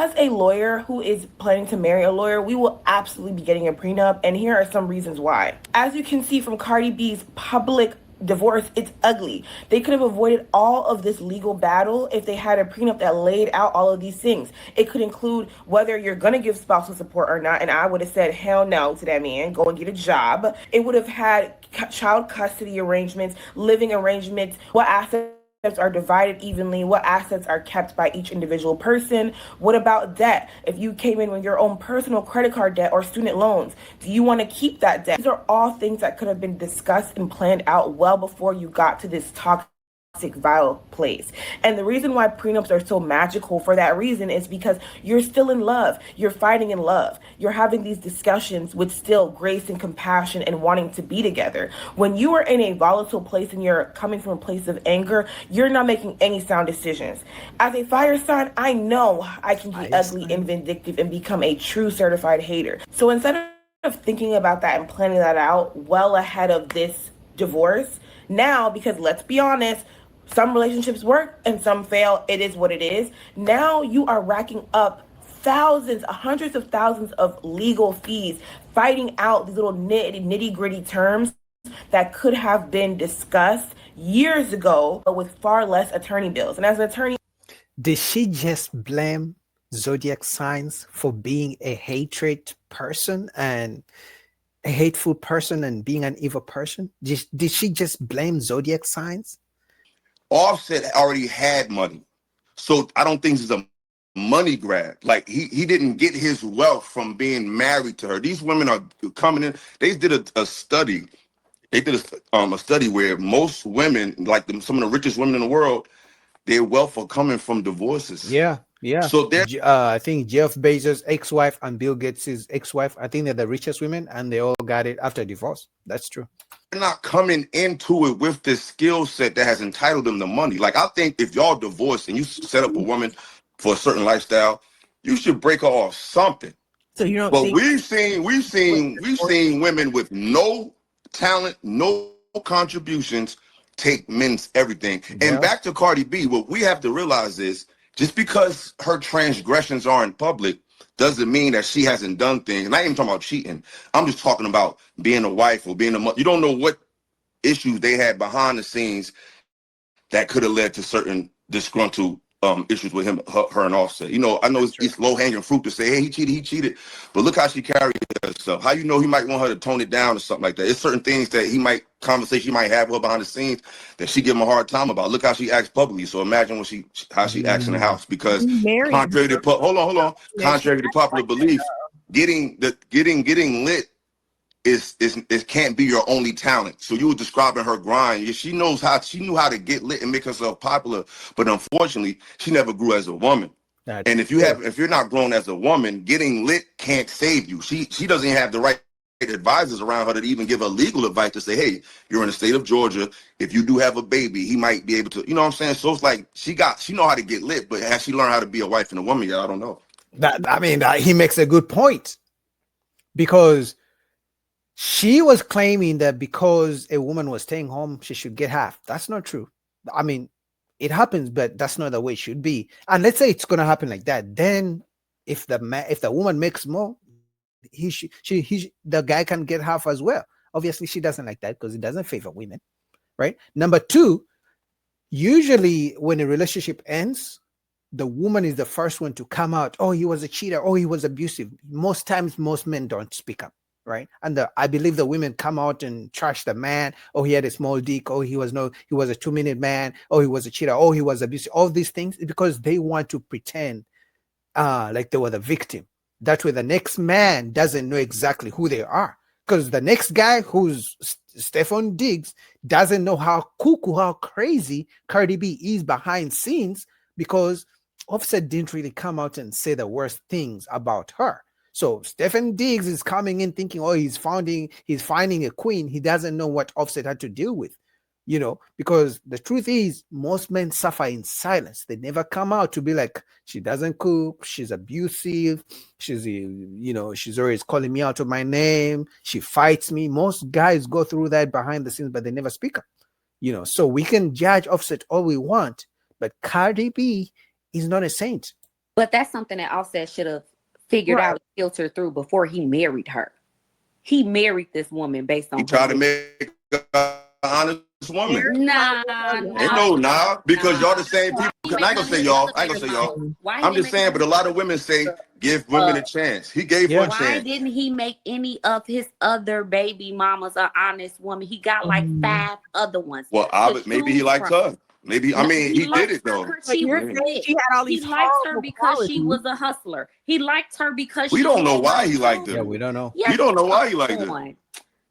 as a lawyer who is planning to marry a lawyer, we will absolutely be getting a prenup. And here are some reasons why. As you can see from Cardi B's public divorce, it's ugly. They could have avoided all of this legal battle if they had a prenup that laid out all of these things. It could include whether you're going to give spousal support or not, and I would have said hell no to that man, go and get a job. It would have had child custody arrangements, living arrangements, what assets are divided evenly, what assets are kept by each individual person. What about debt? If you came in with your own personal credit card debt or student loans, do you want to keep that debt? These are all things that could have been discussed and planned out well before you got to this toxic vile place. And the reason why prenups are so magical for that reason is because you're still in love. You're fighting in love. You're having these discussions with still grace and compassion and wanting to be together. When you are in a volatile place and you're coming from a place of anger, you're not making any sound decisions. As a fire sign, I know I can be ugly and vindictive and become a true certified hater. So instead of thinking about that and planning that out well ahead of this divorce, now, because let's be honest, some relationships work and some fail. It is what it is. Now you are racking up thousands, hundreds of thousands of legal fees, fighting out these little nitty gritty terms that could have been discussed years ago, but with far less attorney bills. And as an attorney, did she just blame zodiac signs for being a hatred person and a hateful person and being an evil person? Did she just blame zodiac signs? Offset already had money, so I don't think it's a money grab. Like he didn't get his wealth from being married to her. These women are coming in. They did a study. They did a study where most women, like some of the richest women in the world, their wealth are coming from divorces. Yeah. So I think Jeff Bezos' ex-wife and Bill Gates' ex-wife, I think they're the richest women, and they all got it after divorce. That's true. They're not coming into it with this skill set that has entitled them to money. Like, I think if y'all divorced and you set up a woman for a certain lifestyle, you should break her off something. So you don't. But think- we've seen women with no talent, no contributions, take men's everything. Yeah. And back to Cardi B, what we have to realize is just because her transgressions are in public doesn't mean that she hasn't done things. And I ain't even talking about cheating. I'm just talking about being a wife or being a mother. You don't know what issues they had behind the scenes that could have led to certain disgruntled issues with him, her and Offset. You know, I know it's low-hanging fruit to say, hey, he cheated. But look how she carried herself. How you know he might want her to tone it down or something like that? There's certain things that conversation he might have with her behind the scenes that she give him a hard time about. Look how she acts publicly. So imagine how she acts in the house. Because contrary to contrary to popular belief, getting lit it can't be your only talent. So you were describing her grind. She knew how to get lit and make herself popular, but unfortunately, she never grew as a woman. And if you're not grown as a woman, getting lit can't save you. She doesn't have the right advisors around her to even give her legal advice to say, hey, you're in the state of Georgia. If you do have a baby, he might be able to, you know what I'm saying? So it's like she know how to get lit, but has she learned how to be a wife and a woman yet? I don't know. He makes a good point, because she was claiming that because a woman was staying home, she should get half. That's not true. I mean, it happens, but that's not the way it should be. And let's say it's going to happen like that. Then if the woman makes more, the guy can get half as well. Obviously, she doesn't like that because it doesn't favor women, right? Number two, usually when a relationship ends, the woman is the first one to come out. Oh, he was a cheater. Oh, he was abusive. Most times, most men don't speak up. Right. And I believe the women come out and trash the man. Oh, he had a small dick. Oh, he was a 2-minute man. Oh, he was a cheater. Oh, he was abusive. All these things because they want to pretend like they were the victim. That way the next man doesn't know exactly who they are. Because the next guy, who's Stefan Diggs, doesn't know how cuckoo, how crazy Cardi B is behind scenes, because Offset didn't really come out and say the worst things about her. So Stephen Diggs is coming in thinking, oh, he's finding a queen. He doesn't know what Offset had to deal with, because the truth is most men suffer in silence. They never come out to be like, she doesn't cook, she's abusive, she's always calling me out of my name, she fights me. Most guys go through that behind the scenes, but they never speak up. So we can judge Offset all we want, but Cardi B is not a saint. But that's something that Offset should have figured out and filtered through before he married her. He married this woman based on He her tried to looks. make an honest woman. Nah, Ain't no, because y'all the same Why people. he 'Cause I ain't making gonna say his y'all. I other ain't gonna baby say y'all. mama? Why he I'm didn't just make saying, but a his lot of women say give women a chance. He gave her a why chance. didn't he make any of his other baby mamas an honest woman? He got like 5 other ones Well, to maybe he choose liked from. her. Maybe I No, mean he he did liked it her though. because But she you're was Yeah. saying lit. she had all He these liked her horrible because she qualities. was a hustler. He liked her because We she don't was know why one he liked too. Yeah, her. we don't know. Yeah, We don't know why he come liked her. on.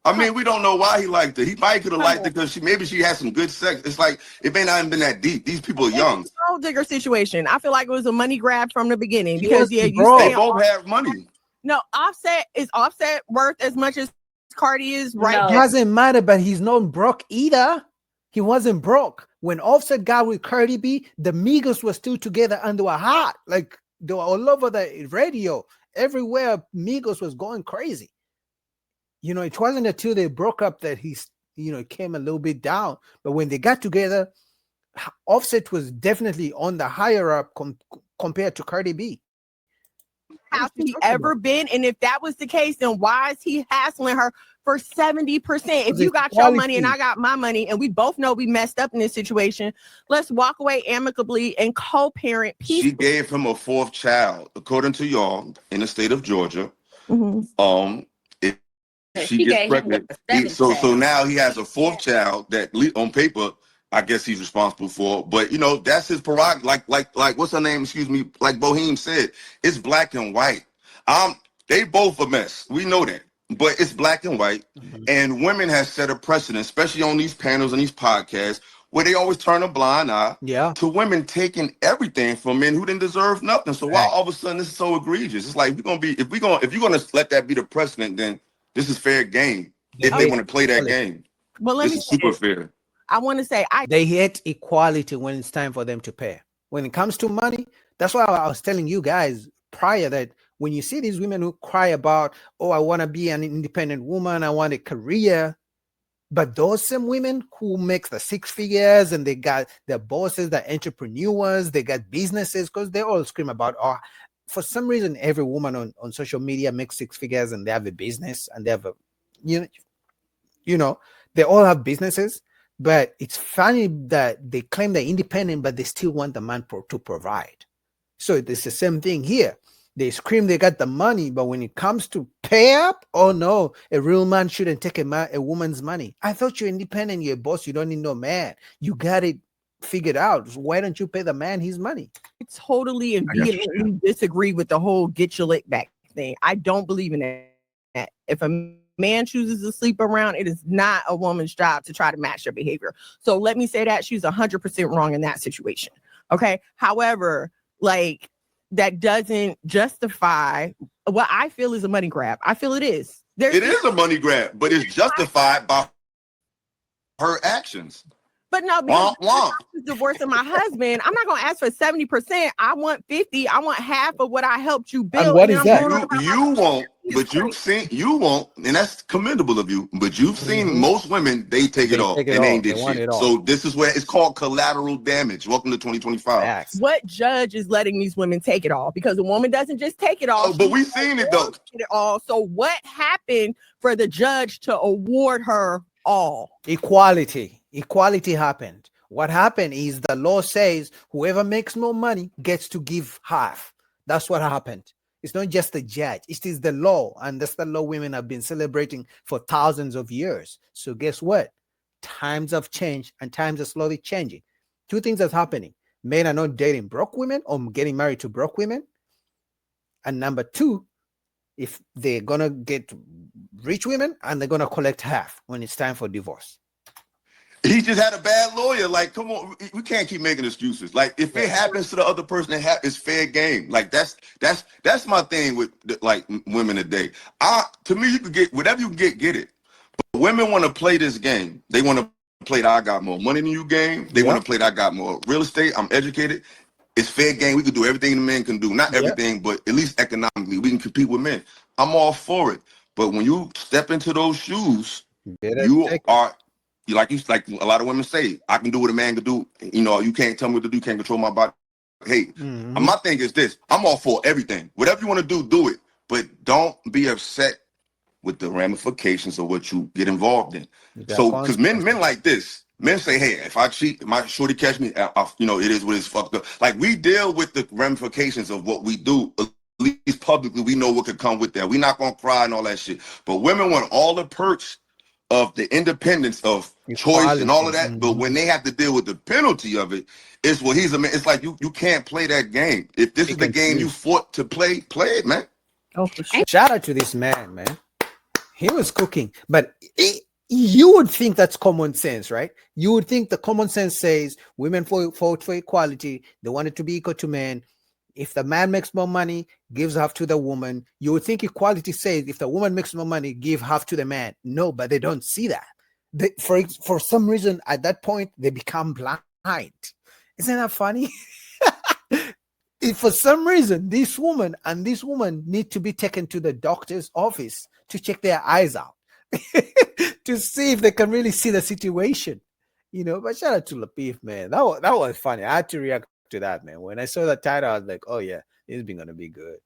I mean, we don't know why he liked her. He might could have Come liked her on. because maybe she had some good sex. It's like it may not have been that deep. These people are It's young. a gold digger situation. I feel like it was a money grab from the beginning He because was you broke. They saying both have money. no, Offset worth as much as Cardi is right It No. now. doesn't matter, but he's not broke either. He wasn't broke. When Offset got with Cardi B, the Migos were still together and they were hot. Like they were all over the radio. Everywhere Migos was going crazy. You know, it wasn't until they broke up that it came a little bit down. But when they got together, Offset was definitely on the higher up compared to Cardi B. Has he ever been? And if that was the case, then why is he hassling her for 70%? If you got your money and I got my money, and we both know we messed up in this situation, let's walk away amicably and co-parent She peacefully. gave him a 4th child, according to y'all, in the state of Georgia. If she She gets gave him pregnant, a 7th so child. now he has a 4th child that on paper, I guess he's responsible for. But that's his prerogative. Like what's her name? Excuse me. Like Boheem said, it's black and white. They both a mess. We know that, but it's black and white. And women have set a precedent, especially on these panels and these podcasts, where they always turn a blind eye to women taking everything from men who didn't deserve nothing. So why all of a sudden this is so egregious? It's like if you're gonna let that be the precedent, then this is fair game. If they want to play that game, well, let this me is say super this. fair. I want to say They hate equality when it's time for them to pay. When it comes to money, that's why I was telling you guys prior that when you see these women who cry about, oh, I want to be an independent woman, I want a career, but those same women who make the 6 figures and they got their bosses, the entrepreneurs, they got businesses, because they all scream about, oh, for some reason, every woman on social media makes 6 figures and they have a business and they have they all have businesses. But it's funny that they claim they're independent, but they still want the man to provide. So it's the same thing here. They scream they got the money, but when it comes to pay up, oh no, a real man shouldn't take a woman's money. I thought you're independent, you're a boss, you don't need no man. You got it figured out. Why don't you pay the man his money? totally and vehemently disagree with the whole get your lick back thing. I don't believe in that. If a man chooses to sleep around, it is not a woman's job to try to match their behavior. So let me say that she's 100% wrong in that situation. Okay. However, like that doesn't justify what I feel is a money grab. I feel it is. It is a money grab, but it's justified by her actions. But no, because I'm divorcing my husband, I'm not gonna ask for 70%. I want 50. I want half of what I helped you build. And what is that? You won't, but you won't, and that's commendable of you. But you've seen most women, they take it all and they ain't did shit. So this is where it's called collateral damage. Welcome to 2025. What judge is letting these women take it all? Because a woman doesn't just take it all. But we've seen it though. It all. So what happened for the judge to award her all? Equality happened. What happened is the law says whoever makes more money gets to give half. That's what happened. It's not just the judge. It is the law. And that's the law women have been celebrating for thousands of years. So guess what? Times have changed and times are slowly changing. 2 things are happening. Men are not dating broke women or getting married to broke women. And number 2, if they're going to get rich women and they're going to collect half when it's time for divorce. He just had a bad lawyer. Like, come on, we can't keep making excuses. Like, if it happens to the other person, it's fair game. Like, that's my thing with like women today. To me, you could get whatever you can get it. But women want to play this game. They want to play the I got more money than you game. They want to play the I got more real estate. I'm educated. It's fair game. We can do everything the men can do. Not everything, but at least economically, we can compete with men. I'm all for it. But when you step into those shoes, you like a lot of women say, I can do what a man can do. You can't tell me what to do. You can't control my body. Hey, Mhm. my thing is this: I'm all for everything. Whatever you want to do it, but don't be upset with the ramifications of what you get involved in. There are So, because men consequences. like this, men say, "Hey, if I cheat, my shorty catch me, it is what it's fucked up." Like we deal with the ramifications of what we do. At least publicly, we know what could come with that. We're not gonna cry and all that shit. But women want all the perks of the independence of choice and all of Equality. that. But when they have to deal with the penalty of it, it's what he's a man. It's like you can't play that game. If this is Pick the and game you choose. fought to play it, man. Oh, for sure. Shout out to this man. He was cooking, but you would think that's common sense, right? You would think the common sense says women fought for equality. They wanted to be equal to men. If the man makes more money, gives half to the woman. You would think equality says if the woman makes more money, give half to the man. No, but they don't see that. For some reason, at that point, they become blind. Isn't that funny? If for some reason this woman and this woman need to be taken to the doctor's office to check their eyes out to see if they can really see the situation, but shout out to Lapeef, man. That was funny. I had to react to that, man. When I saw the title, I was like, oh yeah, this is gonna be good.